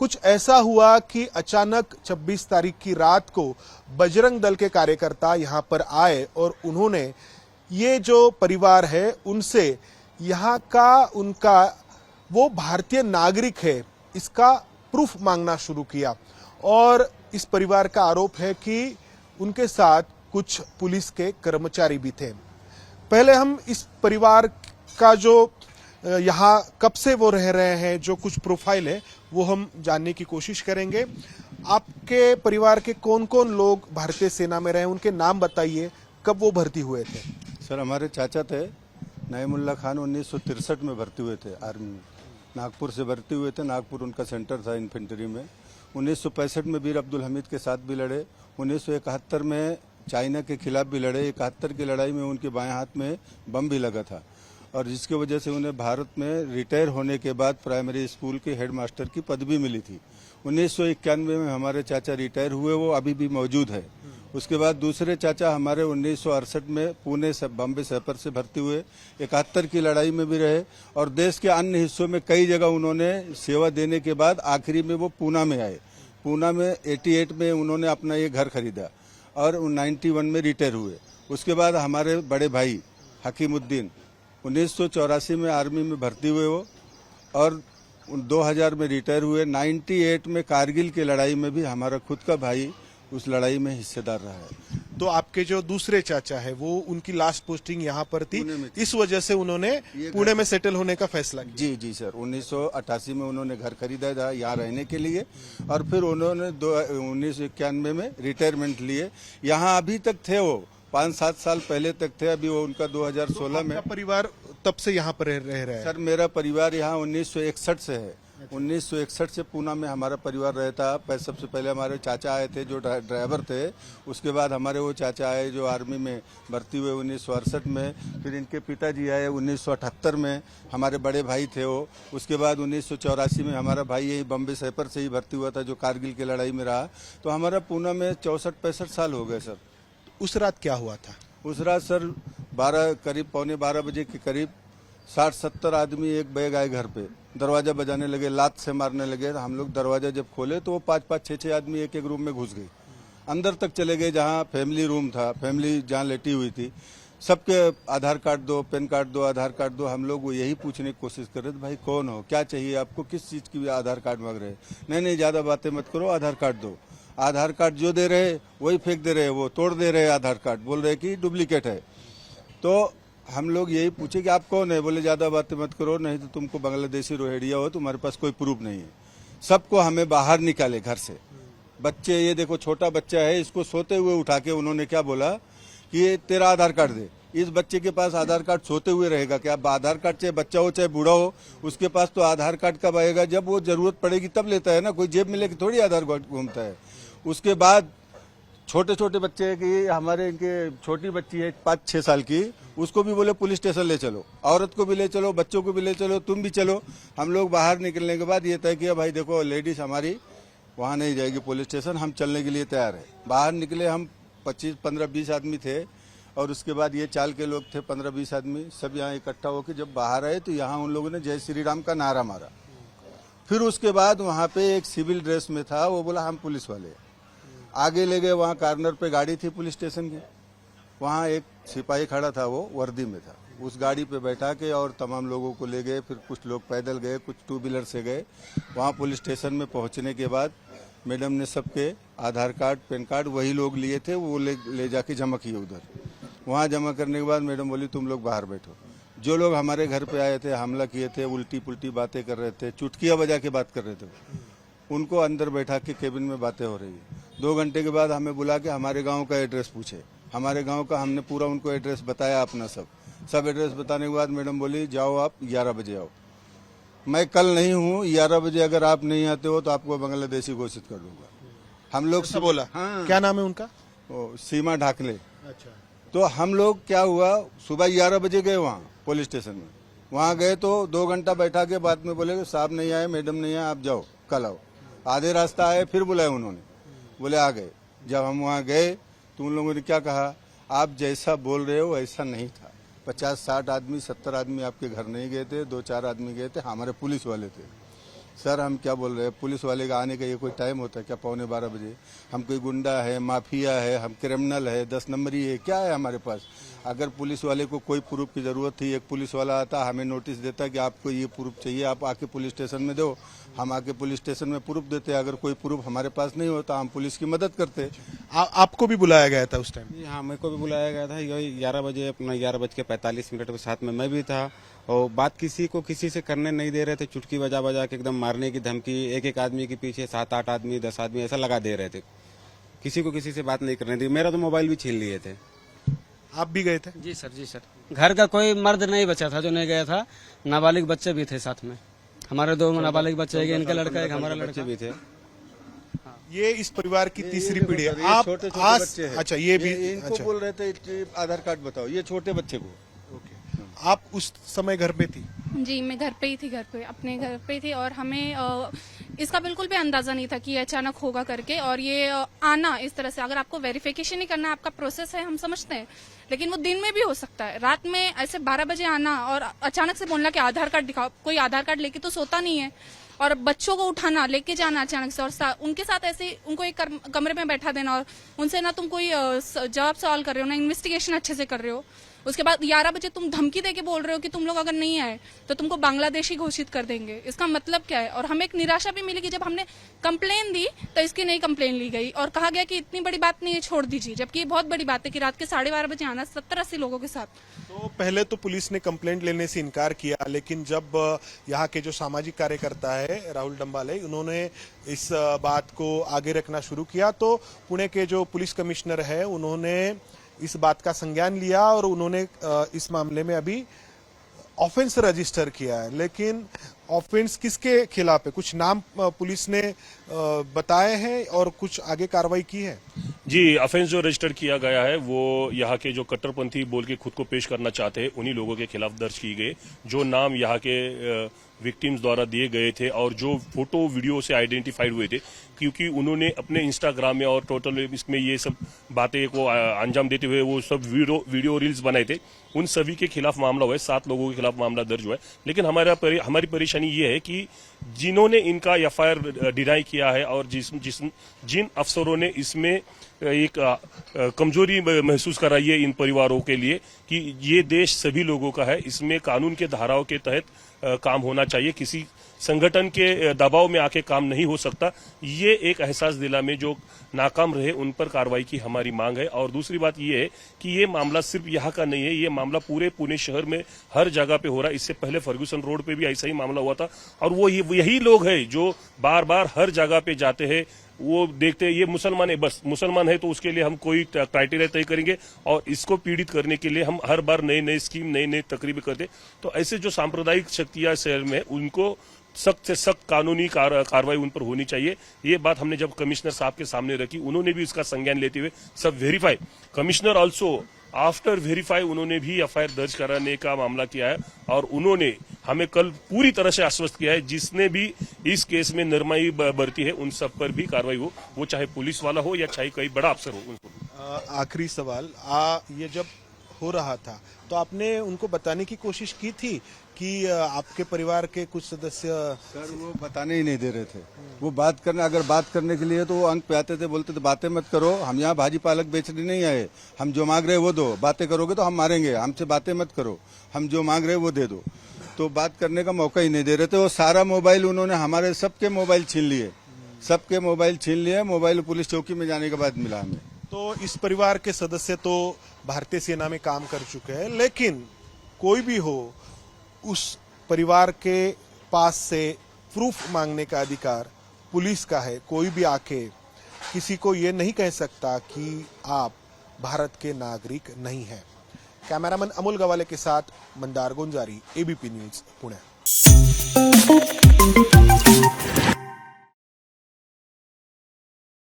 कुछ ऐसा हुआ कि अचानक 26 तारीख की रात को बजरंग दल के कार्यकर्ता यहां पर आए और उन्होंने ये जो परिवार है उनसे यहाँ का उनका वो भारतीय नागरिक है इसका प्रूफ मांगना शुरू किया। और इस परिवार का आरोप है कि उनके साथ कुछ पुलिस के कर्मचारी भी थे। पहले हम इस परिवार का जो यहाँ कब से वो रह रहे हैं, जो कुछ प्रोफाइल है वो हम जानने की कोशिश करेंगे। आपके परिवार के कौन कौन लोग भारतीय सेना में रहे, उनके नाम बताइए, कब वो भर्ती हुए थे? सर, हमारे चाचा थे नईमुल्ला खान, 1963 में भर्ती हुए थे आर्मी में। नागपुर से भर्ती हुए थे, नागपुर उनका सेंटर था इन्फेंट्री में। 1965 में वीर अब्दुल हमीद के साथ भी लड़े। 1971 में चाइना के खिलाफ भी लड़े। 71 की लड़ाई में उनके बाएं हाथ में बम भी लगा था और जिसकी वजह से उन्हें भारत में रिटायर होने के बाद प्राइमरी स्कूल के हेडमास्टर की पदवी मिली थी। 1991 में हमारे चाचा रिटायर हुए, वो अभी भी मौजूद है। उसके बाद दूसरे चाचा हमारे 1968 में पुणे से बॉम्बे सैपर से भर्ती हुए। 71 की लड़ाई में भी रहे और देश के अन्य हिस्सों में कई जगह उन्होंने सेवा देने के बाद आखिरी में वो पूना में आए। पूना में 88 में उन्होंने अपना ये घर खरीदा और 91 में रिटायर हुए। उसके बाद हमारे बड़े भाई हकीमुद्दीन 1984 में आर्मी में भर्ती हुए वो और 2000 में रिटायर हुए। 98 में कारगिल की लड़ाई में भी हमारा खुद का भाई उस लड़ाई में हिस्सेदार रहा है। तो आपके जो दूसरे चाचा है वो उनकी लास्ट पोस्टिंग यहाँ पर थी, इस वजह से उन्होंने पुणे में सेटल होने का फैसला किया। जी जी सर, 1988 में उन्होंने घर खरीदा था यहाँ रहने के लिए और फिर उन्होंने 1991 में रिटायरमेंट लिए। यहाँ अभी तक थे वो, 5-7 साल पहले तक थे। अभी वो उनका 2016 में। परिवार तब से यहाँ पर रह रहा है? सर, मेरा परिवार यहाँ 1961 से है। 1961 से पूना में हमारा परिवार रहता। सबसे पहले हमारे चाचा आए थे जो ड्राइवर थे। उसके बाद हमारे वो चाचा आए जो आर्मी में भर्ती हुए 1968 में। फिर इनके पिताजी आए 1978 में, हमारे बड़े भाई थे वो। उसके बाद 1984 में हमारा भाई यही बॉम्बे सैपर से ही भर्ती हुआ था जो कारगिल की लड़ाई में रहा। तो हमारा पूना में 64-65 साल हो गए सर। उस रात क्या हुआ था? उस रात सर करीब 11:15 बजे के करीब 60-70 आदमी एक बैग आए घर पे, दरवाजा बजाने लगे, लात से मारने लगे। हम लोग दरवाजा जब खोले तो वो 5-5, 6-6 आदमी एक एक रूम में घुस गए। अंदर तक चले गए जहाँ फैमिली रूम था, फैमिली जहाँ लेटी हुई थी। सबके आधार कार्ड दो, पैन कार्ड दो, आधार कार्ड दो। हम लोग वो यही पूछने की कोशिश कर रहे थे, भाई कौन हो, क्या चाहिए आपको, किस चीज़ की आधार कार्ड मांग रहे हैं? नहीं ज़्यादा बातें मत करो, आधार कार्ड दो। आधार कार्ड जो दे रहे वही फेंक दे रहे, वो तोड़ दे रहे आधार कार्ड, बोल रहे कि डुप्लीकेट है। तो हम लोग यही पूछे कि आप कौन है? बोले ज़्यादा बातें मत करो, नहीं तो तुमको बांग्लादेशी रोहिड़िया हो, तुम्हारे पास कोई प्रूफ नहीं है। सबको हमें बाहर निकाले घर से। बच्चे, ये देखो छोटा बच्चा है, इसको सोते हुए उठा के उन्होंने क्या बोला कि ये तेरा आधार कार्ड दे। इस बच्चे के पास आधार कार्ड सोते हुए रहेगा क्या? आधार कार्ड चाहे बच्चा हो चाहे बूढ़ा हो, उसके पास तो आधार कार्ड कब आएगा? जब वो जरूरत पड़ेगी तब लेता है ना। कोई जेब में लेके थोड़ी आधार कार्ड घूमता है। उसके बाद छोटे छोटे बच्चे की, हमारे इनके छोटी बच्ची है 5-6 साल की, उसको भी बोले पुलिस स्टेशन ले चलो, औरत को भी ले चलो, बच्चों को भी ले चलो, तुम भी चलो। हम लोग बाहर निकलने के बाद ये तय किया, भाई देखो लेडीज हमारी वहाँ नहीं जाएगी पुलिस स्टेशन, हम चलने के लिए तैयार है। बाहर निकले हम 25, 15, 20 आदमी थे और उसके बाद ये चाल के लोग थे 15-20 आदमी, सब यहाँ इकट्ठा होकर जब बाहर आए तो यहाँ उन लोगों ने जय श्री राम का नारा मारा। फिर उसके बाद वहाँ पे एक सिविल ड्रेस में था, वो बोला हम पुलिस वाले। आगे ले गए, वहाँ कार्नर पे गाड़ी थी पुलिस स्टेशन की, वहाँ एक सिपाही खड़ा था, वो वर्दी में था। उस गाड़ी पे बैठा के और तमाम लोगों को ले गए। फिर कुछ लोग पैदल गए, कुछ 2 व्हीलर से गए। वहाँ पुलिस स्टेशन में पहुँचने के बाद मैडम ने सबके आधार कार्ड, पैन कार्ड वही लोग लिए थे, वो ले जाके जमा किए उधर। वहाँ जमा करने के बाद मैडम बोली तुम लोग बाहर बैठो। जो लोग हमारे घर पे आए थे, हमला किए थे, उल्टी पुल्टी बातें कर रहे थे, चुटकियाँ बजा के बात कर रहे थे, उनको अंदर बैठा के केबिन में बातें हो रही है। 2 घंटे के बाद हमें बुला के हमारे गांव का एड्रेस पूछे। हमारे गांव का हमने पूरा उनको एड्रेस बताया, अपना सब एड्रेस बताने के बाद मैडम बोली जाओ आप 11 बजे आओ। मैं कल नहीं हूँ, 11 बजे अगर आप नहीं आते हो तो आपको बांग्लादेशी घोषित कर दूंगा। हम लोग से बोला। हाँ। क्या नाम है उनका? सीमा ढाकले। अच्छा। तो हम लोग क्या हुआ, सुबह 11 बजे गए वहाँ पुलिस स्टेशन में। वहाँ गए तो 2 घंटा बैठा के बाद में बोले साहब नहीं आए, मैडम नहीं आए, आप जाओ कल आओ। आधे रास्ता आए, फिर बुलाए उन्होंने, बोले आ गए। जब हम वहाँ गए तो उन लोगों ने क्या कहा, आप जैसा बोल रहे हो ऐसा नहीं था। 50-60 आदमी, 70 आदमी आपके घर नहीं गए थे, 2-4 आदमी गए थे, हमारे पुलिस वाले थे। सर हम क्या बोल रहे हैं, पुलिस वाले का आने का ये कोई टाइम होता है क्या? 11:15 हम कोई गुंडा है, माफिया है, हम क्रिमिनल है, 10 नंबरी है, क्या है हमारे पास? अगर पुलिस वाले को कोई प्रूफ की जरूरत थी, एक पुलिस वाला आता हमें नोटिस देता कि आपको ये प्रूफ चाहिए, आप आके पुलिस स्टेशन में दो, हम आके पुलिस स्टेशन में प्रूफ देते। अगर कोई प्रूफ हमारे पास नहीं होता हम पुलिस की मदद करते। आपको भी बुलाया गया था उस टाइम? जी हाँ, मेरे को भी बुलाया गया था। यही 11 बजे, अपना 11:45 के साथ में मैं भी था। और बात किसी को किसी से करने नहीं दे रहे थे, चुटकी बजा बजा के एकदम मारने की धमकी। एक एक आदमी के पीछे 7-8 आदमी, 10 आदमी ऐसा लगा दे रहे थे। किसी को किसी से बात नहीं करने दी। मेरा तो मोबाइल भी छीन लिए थे। आप भी गए थे? जी सर, जी सर। घर का कोई मर्द नहीं बचा था जो नहीं गया था। नाबालिग बच्चे भी थे साथ में। हमारे 2 नाबालिग बच्चे, एक इनका लड़का, एक हमारा लड़का भी थे। ये इस परिवार की तीसरी पीढ़ी है। ये आप छोटे-छोटे आज बच्चे हैं। अच्छा, ये भी इनको अच्छा, बोल रहे थे कि आधार कार्ड बताओ, ये छोटे बच्चे को। आप उस समय घर पे थी? जी, मैं घर पे ही थी, अपने घर पे थी। और हमें इसका बिल्कुल भी अंदाजा नहीं था कि ये अचानक होगा करके। और ये आना इस तरह से, अगर आपको वेरिफिकेशन ही करना है, आपका प्रोसेस है, हम समझते हैं, लेकिन वो दिन में भी हो सकता है। रात में ऐसे 12 बजे आना और अचानक से बोलना कि आधार कार्ड दिखाओ। कोई आधार कार्ड लेके तो सोता नहीं है। और बच्चों को उठाना, लेके जाना अचानक से, और उनके साथ ऐसे उनको एक कमरे में बैठा देना, और उनसे ना तुम कोई जवाब सवाल कर रहे हो, ना इन्वेस्टिगेशन अच्छे से कर रहे हो। उसके बाद 11 बजे तुम धमकी देके बोल रहे हो कि तुम लोग अगर नहीं आए तो तुमको बांग्लादेशी घोषित कर देंगे। इसका मतलब क्या है? और हमें एक निराशा भी मिली कि जब हमने कंप्लेन दी तो इसकी नई कंप्लेन ली गई और कहा गया कि इतनी बड़ी बात नहीं है, छोड़ दीजिए। जबकि ये बहुत बड़ी बात है कि रात के 12:30 बजे आना 70-80 लोगों के साथ। तो पहले तो पुलिस ने कंप्लेंट लेने से इनकार किया, लेकिन जब यहाँ के जो सामाजिक कार्यकर्ता है राहुल डंबाले, उन्होंने इस बात को आगे रखना शुरू किया, तो पुणे के जो पुलिस कमिश्नर है उन्होंने इस बात का संज्ञान लिया और उन्होंने इस मामले में अभी ऑफेंस रजिस्टर किया है। लेकिन ऑफेंस किसके खिलाफ है? कुछ नाम पुलिस ने बताए हैं और कुछ आगे कार्रवाई की है? जी, ऑफेंस जो रजिस्टर किया गया है वो यहाँ के जो कट्टरपंथी बोल के खुद को पेश करना चाहते हैं उन्हीं लोगों के खिलाफ दर्ज की गई। जो नाम यहाँ के विक्टिम्स द्वारा दिए गए थे और जो फोटो वीडियो से आइडेंटिफाइड हुए थे, क्योंकि उन्होंने अपने इंस्टाग्राम में और टोटल इसमें ये सब बातें को अंजाम देते हुए वो सब वीडियो रील्स बनाए थे, उन सभी के खिलाफ मामला हुआ है। 7 लोगों के खिलाफ मामला दर्ज हुआ है। लेकिन हमारी परेशानी ये है कि जिन्होंने इनका एफआईआर डिनाई किया है और जिन अफसरों ने इसमें एक कमजोरी महसूस कराई है इन परिवारों के लिए कि ये देश सभी लोगों का है, इसमें कानून के धाराओं के तहत काम होना चाहिए, किसी संगठन के दबाव में आके काम नहीं हो सकता। ये एक एहसास दिला में जो नाकाम रहे उन पर कार्रवाई की हमारी मांग है। और दूसरी बात ये है कि ये मामला सिर्फ यहाँ का नहीं है, ये मामला पूरे पुणे शहर में हर जगह पे हो रहा है। इससे पहले फर्गूसन रोड पे भी ऐसा ही मामला हुआ था और वो यही लोग हैं जो बार बार हर जगह पे जाते हैं, वो देखते हैं ये मुसलमान है, बस मुसलमान है तो उसके लिए हम कोई क्राइटेरिया तय करेंगे और इसको पीड़ित करने के लिए हम हर बार नए स्कीम, नए तकरीबें करते। तो ऐसे जो सांप्रदायिक शक्तियां शहर में उनको सख्त से सख्त कानूनी कार्रवाई उन पर होनी चाहिए। ये बात हमने जब कमिश्नर साहब के सामने रखी, उन्होंने भी इसका संज्ञान लेते हुए सब verify, commissioner also after verify उन्होंने भी एफआईआर दर्ज कराने का मामला किया है और उन्होंने हमें कल पूरी तरह से आश्वस्त किया है जिसने भी इस केस में नरमाई बरती है उन सब पर भी कार्रवाई हो, वो चाहे पुलिस वाला हो या चाहे कोई बड़ा अफसर हो। उनको आखिरी सवाल, ये जब हो रहा था तो आपने उनको बताने की कोशिश की थी कि आपके परिवार के कुछ सदस्य? सर वो बताने ही नहीं दे रहे थे। वो बात करने, अगर बात करने के लिए तो वो अंक पे आते थे, बोलते थे बातें मत करो, हम यहाँ भाजी पालक बेचने नहीं आए, हम जो मांग रहे वो दो, बातें करोगे तो हम मारेंगे, हमसे बातें मत करो, हम जो मांग रहे वो दे दो। तो बात करने का मौका ही नहीं दे रहे थे। वो सारा मोबाइल उन्होंने हमारे सबके मोबाइल छीन लिए, सबके मोबाइल छीन लिए। मोबाइल पुलिस चौकी में जाने के बाद मिला हमें। तो इस परिवार के सदस्य तो भारतीय सेना में काम कर चुके हैं, लेकिन कोई भी हो उस परिवार के पास से प्रूफ मांगने का अधिकार पुलिस का है। कोई भी आके किसी को ये नहीं कह सकता कि आप भारत के नागरिक नहीं हैं। कैमरामैन अमोल गवाले के साथ मंदार गुंजारी, एबीपी न्यूज, पुणे।